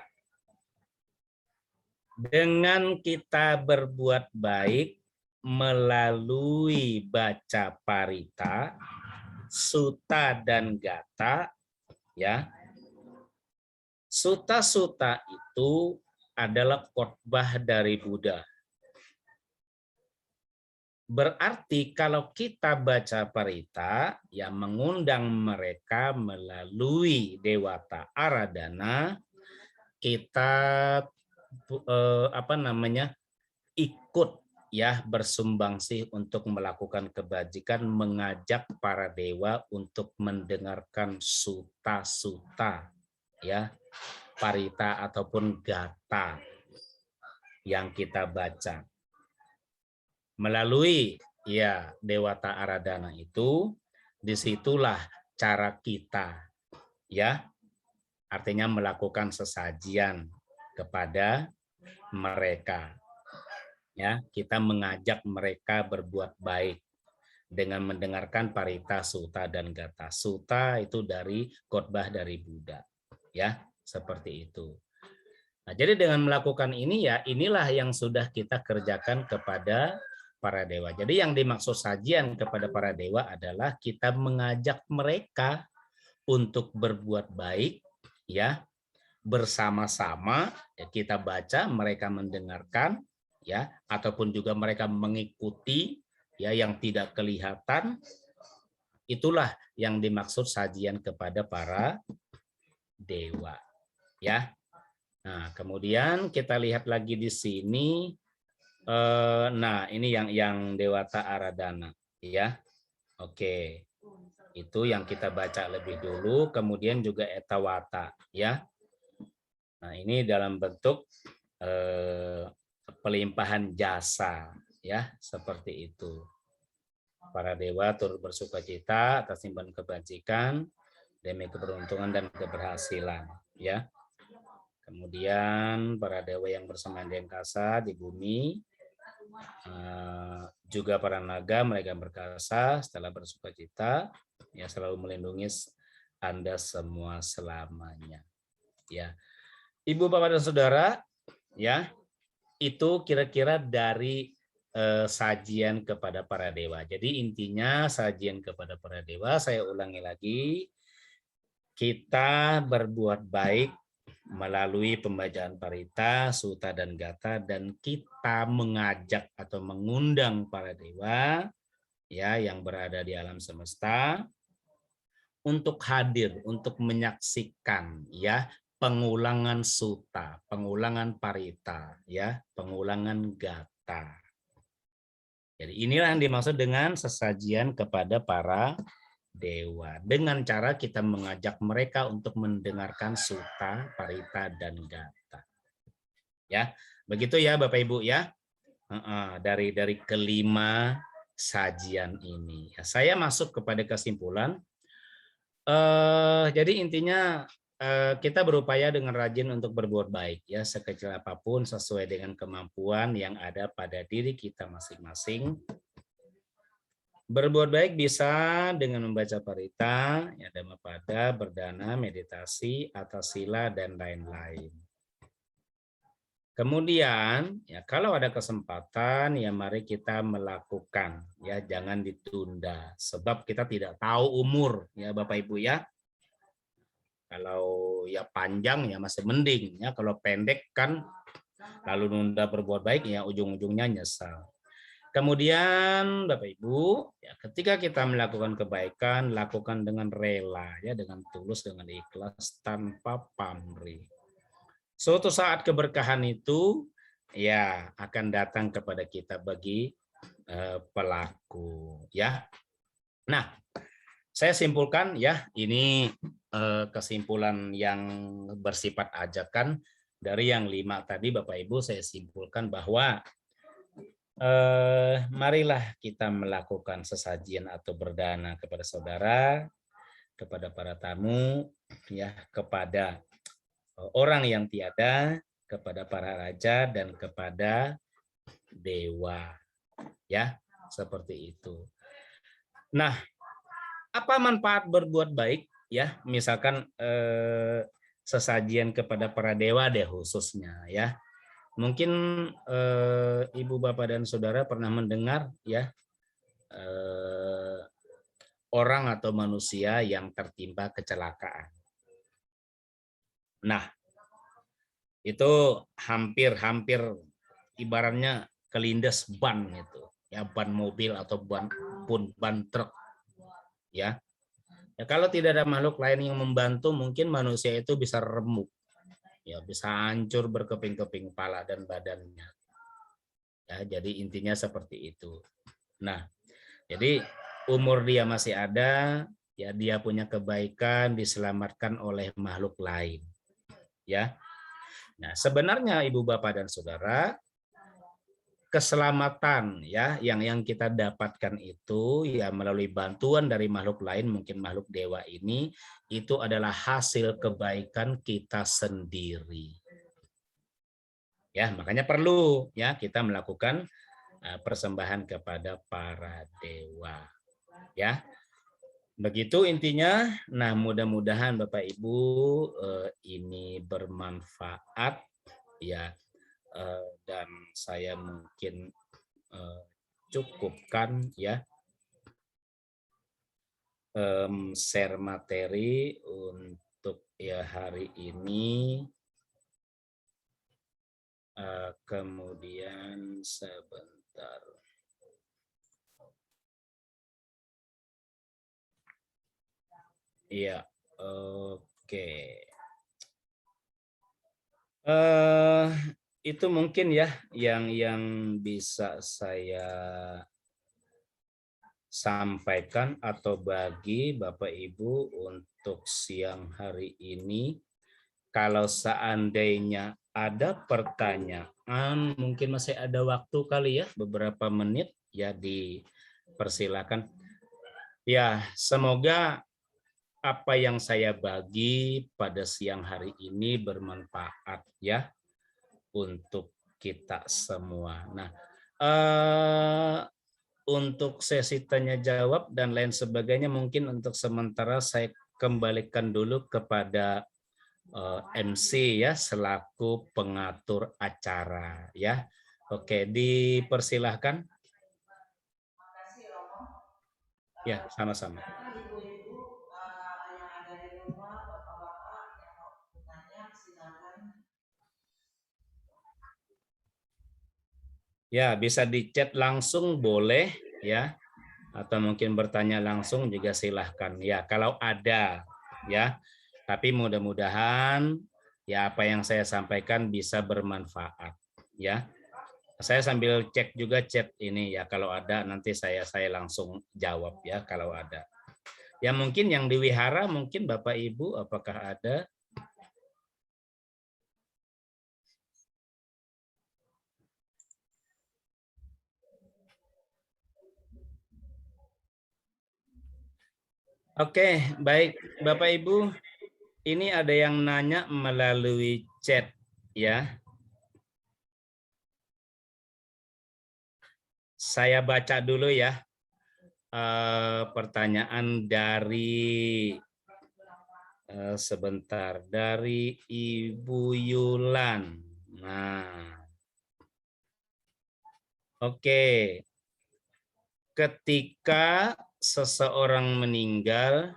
dengan kita berbuat baik melalui baca parita, sutta, dan gata, ya. Sutta-sutta itu adalah khotbah dari Buddha. Berarti kalau kita baca parita, ya mengundang mereka melalui Dewata Aradhana, kita ikut, ya, bersumbangsih untuk melakukan kebajikan, mengajak para dewa untuk mendengarkan sutta-sutta, ya, parita ataupun gata yang kita baca. Melalui, ya, Dewata Aradhana itu, disitulah cara kita, ya, artinya melakukan sesajian kepada mereka, ya. Kita mengajak mereka berbuat baik dengan mendengarkan parita, sutta, dan gata. Sutta itu dari khotbah dari Buddha, ya, seperti itu. Nah, jadi dengan melakukan ini, ya, inilah yang sudah kita kerjakan kepada para dewa. Jadi yang dimaksud sajian kepada para dewa adalah kita mengajak mereka untuk berbuat baik, ya, bersama-sama, ya, kita baca, mereka mendengarkan, ya, ataupun juga mereka mengikuti, ya, yang tidak kelihatan. Itulah yang dimaksud sajian kepada para dewa, ya. Nah, kemudian kita lihat lagi di sini. Nah, ini yang Dewata Aradhana, ya. Oke, itu yang kita baca lebih dulu. Kemudian juga Etawata, ya. Nah, ini dalam bentuk pelimpahan jasa, ya, seperti itu. Para dewa turut bersukacita atas timbulan kebajikan demi keberuntungan dan keberhasilan, ya. Kemudian para dewa yang bersama di angkasa, di bumi, juga para naga, mereka berkasa setelah bersukacita, ya, selalu melindungi Anda semua selamanya, ya. Ibu, Bapak, dan Saudara, ya, itu kira-kira dari sajian kepada para dewa. Jadi intinya sajian kepada para dewa, saya ulangi lagi, kita berbuat baik melalui pembacaan parita, sutta, dan gata, dan kita mengajak atau mengundang para dewa, ya, yang berada di alam semesta untuk hadir, untuk menyaksikan, ya, pengulangan sutta, pengulangan parita, ya, pengulangan gata. Jadi inilah yang dimaksud dengan sesajian kepada para dewa dengan cara kita mengajak mereka untuk mendengarkan sutta, parita, dan gata. Ya, begitu ya Bapak Ibu ya. Dari kelima sajian ini, saya masuk kepada kesimpulan. Jadi intinya kita berupaya dengan rajin untuk berbuat baik ya, sekecil apapun sesuai dengan kemampuan yang ada pada diri kita masing-masing. Berbuat baik bisa dengan membaca parita, ya, Dhammapada, berdana, meditasi, atasila, dan lain-lain. Kemudian, ya kalau ada kesempatan, ya mari kita melakukan, ya jangan ditunda, sebab kita tidak tahu umur, ya Bapak Ibu ya. Kalau ya panjang ya masih mending, ya kalau pendek kan lalu nunda berbuat baik, ya ujung-ujungnya nyesal. Kemudian Bapak Ibu, ya, ketika kita melakukan kebaikan, lakukan dengan rela, ya, dengan tulus, dengan ikhlas, tanpa pamrih. Suatu saat keberkahan itu, ya, akan datang kepada kita bagi pelaku, ya. Nah, saya simpulkan, ya, ini kesimpulan yang bersifat ajakan dari yang 5 tadi, Bapak Ibu, saya simpulkan bahwa marilah kita melakukan sesajian atau berdana kepada saudara, kepada para tamu, ya, kepada orang yang tiada, kepada para raja, dan kepada dewa, ya, seperti itu. Nah, apa manfaat berbuat baik, ya, misalkan sesajian kepada para dewa deh khususnya, ya. Mungkin Ibu, Bapak, dan Saudara pernah mendengar ya orang atau manusia yang tertimpa kecelakaan. Nah, itu hampir ibaratnya kelindes ban itu, ya, ban mobil atau ban truk, ya. Ya kalau tidak ada makhluk lain yang membantu, mungkin manusia itu bisa remuk. Ya, bisa hancur berkeping-keping kepala dan badannya. Ya, jadi intinya seperti itu. Nah, jadi umur dia masih ada, ya dia punya kebaikan, diselamatkan oleh makhluk lain. Ya. Nah, sebenarnya Ibu, Bapak, dan Saudara, keselamatan ya yang kita dapatkan itu ya melalui bantuan dari makhluk lain, mungkin makhluk dewa ini, itu adalah hasil kebaikan kita sendiri. Ya, makanya perlu ya kita melakukan persembahan kepada para dewa. Ya. Begitu intinya. Nah, mudah-mudahan Bapak Ibu ini bermanfaat ya, dan saya mungkin cukupkan ya share materi untuk ya hari ini. Kemudian sebentar. Iya, oke. Itu mungkin ya yang bisa saya sampaikan atau bagi Bapak Ibu untuk siang hari ini. Kalau seandainya ada pertanyaan, mungkin masih ada waktu kali ya, beberapa menit ya, dipersilakan. Ya, semoga apa yang saya bagi pada siang hari ini bermanfaat ya untuk kita semua. Nah, untuk sesi tanya jawab dan lain sebagainya mungkin untuk sementara saya kembalikan dulu kepada MC ya selaku pengatur acara ya. Oke, dipersilahkan. Ya, sama-sama. Ya, bisa di chat langsung boleh ya, atau mungkin bertanya langsung juga silahkan ya kalau ada ya. Tapi mudah-mudahan ya apa yang saya sampaikan bisa bermanfaat ya. Saya sambil cek juga chat ini ya, kalau ada nanti saya langsung jawab ya kalau ada. Ya mungkin yang di wihara, mungkin Bapak Ibu, apakah ada? Oke, baik Bapak Ibu. Ini ada yang nanya melalui chat ya. Saya baca dulu ya. Pertanyaan dari sebentar dari Ibu Yulan. Nah, oke. Ketika seseorang meninggal,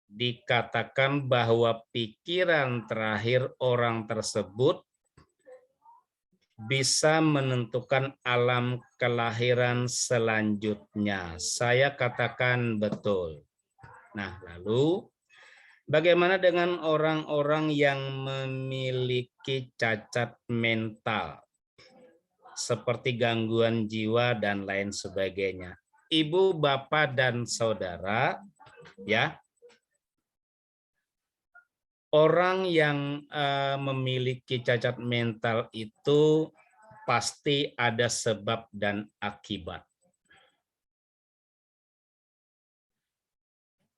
dikatakan bahwa pikiran terakhir orang tersebut bisa menentukan alam kelahiran selanjutnya. Saya katakan betul. Nah, lalu bagaimana dengan orang-orang yang memiliki cacat mental, seperti gangguan jiwa dan lain sebagainya? Ibu, bapak, dan saudara, ya, orang yang memiliki cacat mental itu pasti ada sebab dan akibat.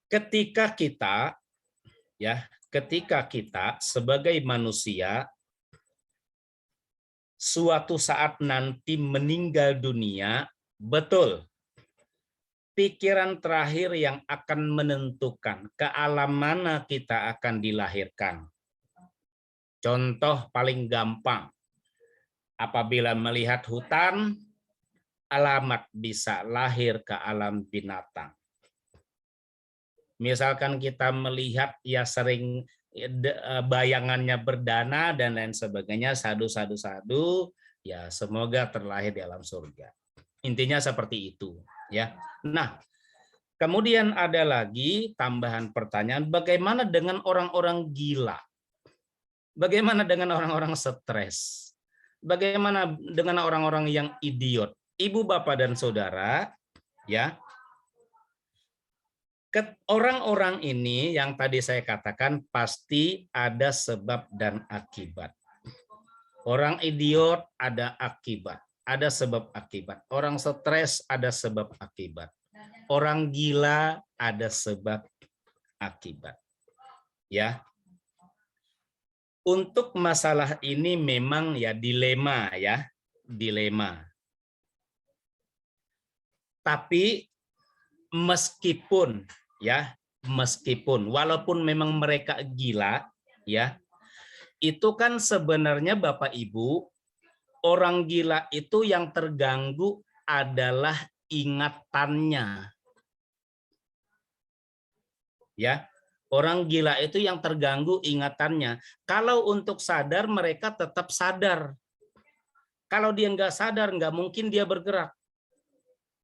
Ketika kita sebagai manusia suatu saat nanti meninggal dunia, betul, pikiran terakhir yang akan menentukan ke alam mana kita akan dilahirkan. Contoh paling gampang, apabila melihat hutan, alamat bisa lahir ke alam binatang. Misalkan kita melihat ya sering bayangannya berdana dan lain sebagainya, sadu, ya semoga terlahir di alam surga. Intinya seperti itu, ya. Nah, kemudian ada lagi tambahan pertanyaan, bagaimana dengan orang-orang gila? Bagaimana dengan orang-orang stres? Bagaimana dengan orang-orang yang idiot? Ibu, bapak, dan saudara, ya. Orang-orang ini yang tadi saya katakan pasti ada sebab dan akibat. Orang idiot ada akibat, ada sebab akibat. Orang stres ada sebab akibat. Orang gila ada sebab akibat. Ya. Untuk masalah ini memang ya dilema ya, dilema. Tapi meskipun walaupun memang mereka gila ya, itu kan sebenarnya Bapak Ibu, orang gila itu yang terganggu adalah ingatannya. Ya, orang gila itu yang terganggu ingatannya. Kalau untuk sadar mereka tetap sadar. Kalau dia nggak sadar nggak mungkin dia bergerak.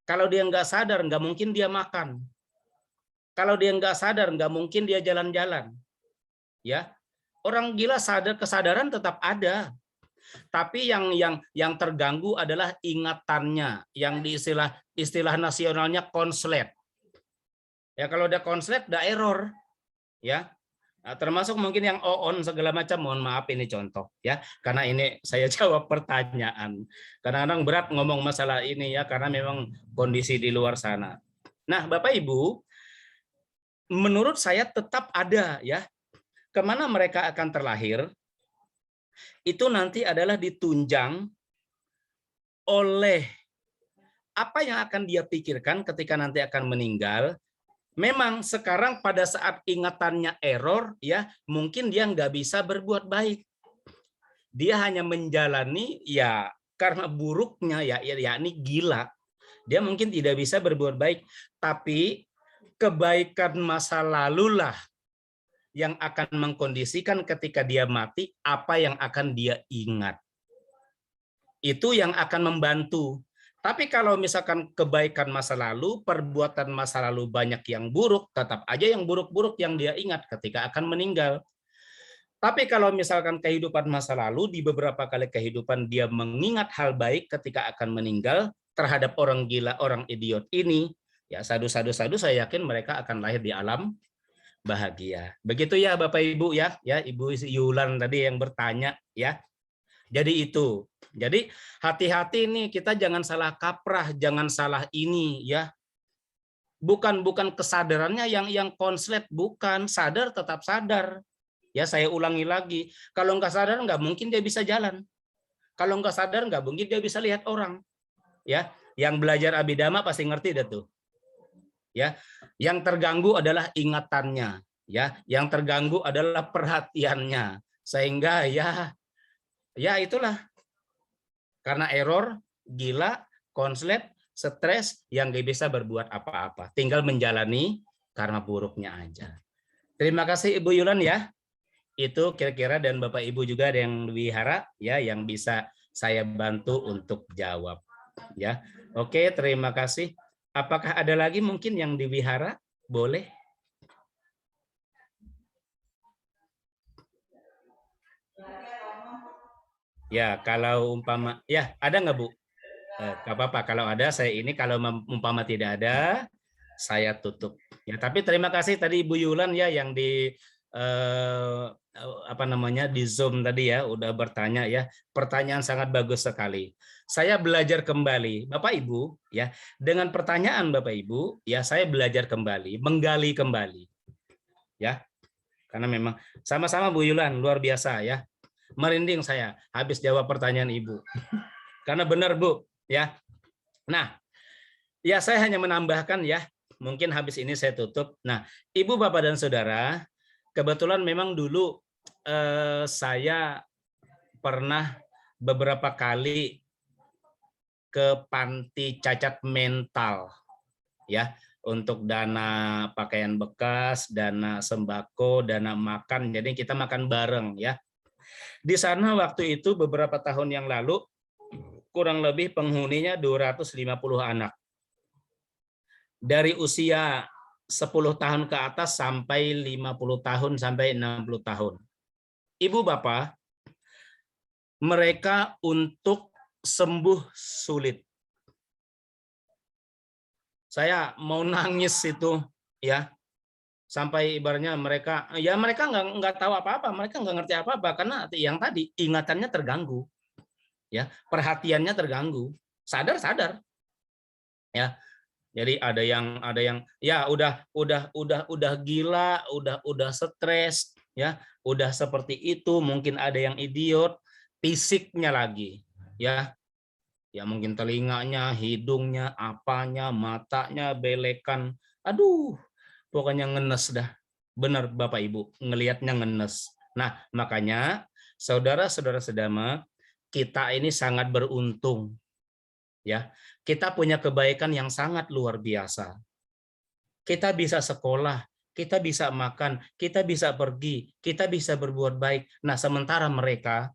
Kalau dia nggak sadar, nggak mungkin dia makan. Kalau dia nggak sadar, nggak mungkin dia jalan-jalan. Ya, orang gila sadar, kesadaran tetap ada. Tapi yang terganggu adalah ingatannya, yang di istilah nasionalnya konslet. Ya, kalau udah konslet, udah error. Ya, nah, termasuk mungkin yang on segala macam. Mohon maaf ini contoh ya, karena ini saya jawab pertanyaan. Kadang-kadang berat ngomong masalah ini ya, karena memang kondisi di luar sana. Nah, Bapak Ibu, menurut saya tetap ada ya. Kemana mereka akan terlahir? Itu nanti adalah ditunjang oleh apa yang akan dia pikirkan ketika nanti akan meninggal. Memang sekarang pada saat ingatannya error, ya mungkin dia nggak bisa berbuat baik. Dia hanya menjalani ya karena buruknya yakni gila. Dia mungkin tidak bisa berbuat baik, tapi kebaikan masa lalulah yang akan mengkondisikan ketika dia mati apa yang akan dia ingat. Itu yang akan membantu. Tapi kalau misalkan kebaikan masa lalu, perbuatan masa lalu banyak yang buruk, tetap aja yang buruk-buruk yang dia ingat ketika akan meninggal. Tapi kalau misalkan kehidupan masa lalu, di beberapa kali kehidupan dia mengingat hal baik ketika akan meninggal terhadap orang gila, orang idiot ini, Ya, sadu saya yakin mereka akan lahir di alam bahagia. Begitu ya Bapak Ibu ya, Ibu Yulan tadi yang bertanya ya. Jadi itu. Jadi hati-hati nih, kita jangan salah kaprah, jangan salah ini ya. Bukan kesadarannya yang konslet, bukan. Sadar tetap sadar. Ya, saya ulangi lagi. Kalau nggak sadar nggak mungkin dia bisa jalan. Kalau nggak sadar nggak mungkin dia bisa lihat orang. Ya, yang belajar abidama pasti ngerti deh tuh. Ya, yang terganggu adalah ingatannya. Ya, yang terganggu adalah perhatiannya. Sehingga ya itulah. Karena error, gila, konslet, stres, yang nggak bisa berbuat apa-apa. Tinggal menjalani karma buruknya aja. Terima kasih Ibu Yulan ya. Itu kira-kira, dan Bapak Ibu juga ada yang wihara ya, yang bisa saya bantu untuk jawab ya. Oke, terima kasih. Apakah ada lagi mungkin yang di wihara? Boleh. Ya, kalau umpama ya ada nggak Bu? Nggak apa-apa, kalau ada saya ini, kalau umpama tidak ada saya tutup. Ya, tapi terima kasih tadi Ibu Yulan ya yang di di Zoom tadi ya, udah bertanya ya. Pertanyaan sangat bagus sekali. Saya belajar kembali, Bapak Ibu ya, dengan pertanyaan Bapak Ibu ya, saya belajar kembali, menggali kembali. Ya. Karena memang sama-sama Bu Yulan luar biasa ya. Merinding saya habis jawab pertanyaan Ibu. Karena benar Bu ya. Nah, ya saya hanya menambahkan ya, mungkin habis ini saya tutup. Nah, Ibu, Bapak, dan Saudara, kebetulan memang dulu saya pernah beberapa kali ke panti cacat mental ya, untuk dana pakaian bekas, dana sembako, dana makan. Jadi kita makan bareng ya. Di sana waktu itu beberapa tahun yang lalu kurang lebih penghuninya 250 anak. Dari usia 10 tahun ke atas sampai 50 tahun sampai 60 tahun. Ibu Bapak, mereka untuk sembuh sulit. Saya mau nangis itu ya. Sampai ibaratnya mereka nggak tahu apa-apa, mereka nggak ngerti apa-apa karena yang tadi ingatannya terganggu. Ya, perhatiannya terganggu. Sadar ya. Jadi ada yang ya udah gila, udah stres ya, udah seperti itu, mungkin ada yang idiot, fisiknya lagi ya. Ya mungkin telinganya, hidungnya, apanya, matanya belekan. Aduh, pokoknya ngenes dah. Benar Bapak Ibu, ngelihatnya ngenes. Nah, makanya saudara-saudara sedama, kita ini sangat beruntung. Ya, kita punya kebaikan yang sangat luar biasa. Kita bisa sekolah, kita bisa makan, kita bisa pergi, kita bisa berbuat baik. Nah, sementara mereka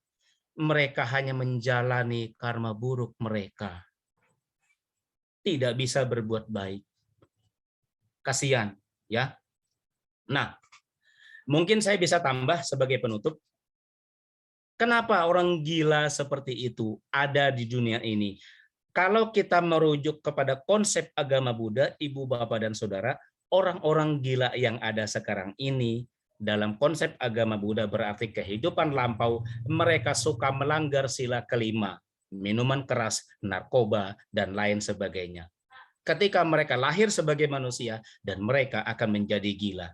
hanya menjalani karma buruk mereka. Tidak bisa berbuat baik. Kasihan, ya. Nah, mungkin saya bisa tambah sebagai penutup. Kenapa orang gila seperti itu ada di dunia ini? Kalau kita merujuk kepada konsep agama Buddha, Ibu, Bapak, dan Saudara, orang-orang gila yang ada sekarang ini dalam konsep agama Buddha berarti kehidupan lampau, mereka suka melanggar sila kelima, minuman keras, narkoba, dan lain sebagainya. Ketika mereka lahir sebagai manusia, dan mereka akan menjadi gila.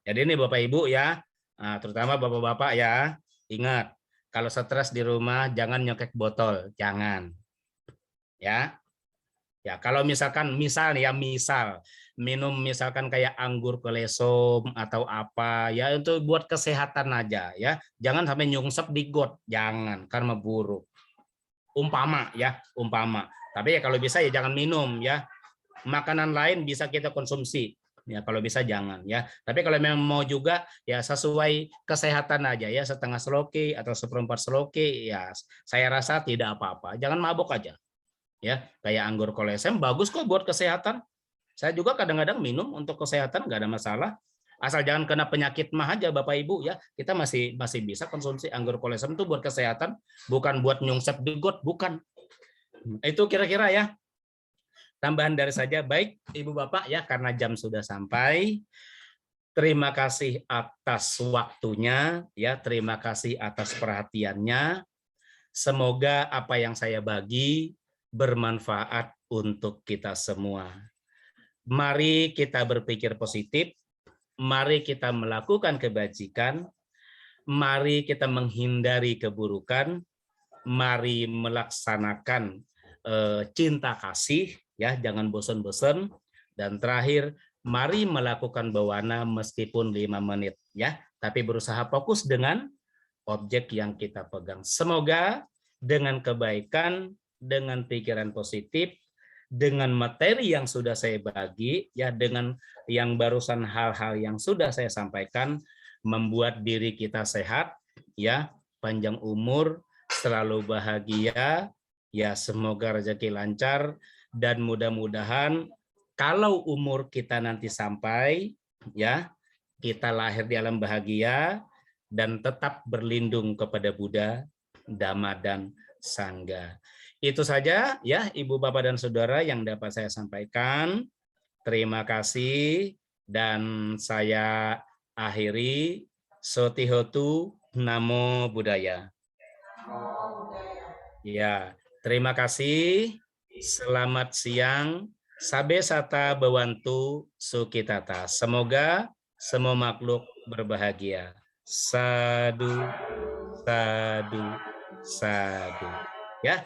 Jadi ini Bapak Ibu ya, terutama Bapak-Bapak ya, ingat, kalau stres di rumah jangan nyokek botol, jangan. Ya, kalau misalkan misal minum misalkan kayak anggur kolesom atau apa ya, itu buat kesehatan aja ya, jangan sampai nyungsep di got, jangan, karena buruk. Umpama. Tapi ya kalau bisa ya jangan minum ya. Makanan lain bisa kita konsumsi ya, kalau bisa jangan ya. Tapi kalau memang mau juga ya sesuai kesehatan aja ya, setengah seloki atau seperempat seloki ya, saya rasa tidak apa-apa. Jangan mabuk aja. Ya, kayak anggur kolesem bagus kok buat kesehatan. Saya juga kadang-kadang minum untuk kesehatan, nggak ada masalah. Asal jangan kena penyakit mah aja Bapak Ibu ya. Kita masih bisa konsumsi anggur kolesem itu buat kesehatan, bukan buat nyungsep di got, bukan. Itu kira-kira ya. tambahan dari saja. Baik, Ibu Bapak ya, karena jam sudah sampai. Terima kasih atas waktunya, ya. Terima kasih atas perhatiannya. Semoga apa yang saya bagi bermanfaat untuk kita semua. Mari kita berpikir positif, mari kita melakukan kebajikan, mari kita menghindari keburukan, mari melaksanakan cinta kasih, ya, jangan bosan-bosan. Dan terakhir, mari melakukan bawana meskipun 5 menit, ya, tapi berusaha fokus dengan objek yang kita pegang. Semoga dengan kebaikan, dengan pikiran positif, dengan materi yang sudah saya bagi, ya, dengan yang barusan hal-hal yang sudah saya sampaikan, membuat diri kita sehat, ya, panjang umur, selalu bahagia, ya, semoga rezeki lancar, dan mudah-mudahan kalau umur kita nanti sampai, ya, kita lahir di alam bahagia, dan tetap berlindung kepada Buddha, Dhamma, dan Sangha. Itu saja ya Ibu, Bapak, dan Saudara yang dapat saya sampaikan. Terima kasih dan saya akhiri. Sotihotu, Namo Buddhaya. Ya, terima kasih. Selamat siang. Sabe sata bawantu sukitata. Semoga semua makhluk berbahagia. Sadu, sadu, sadu. Ya.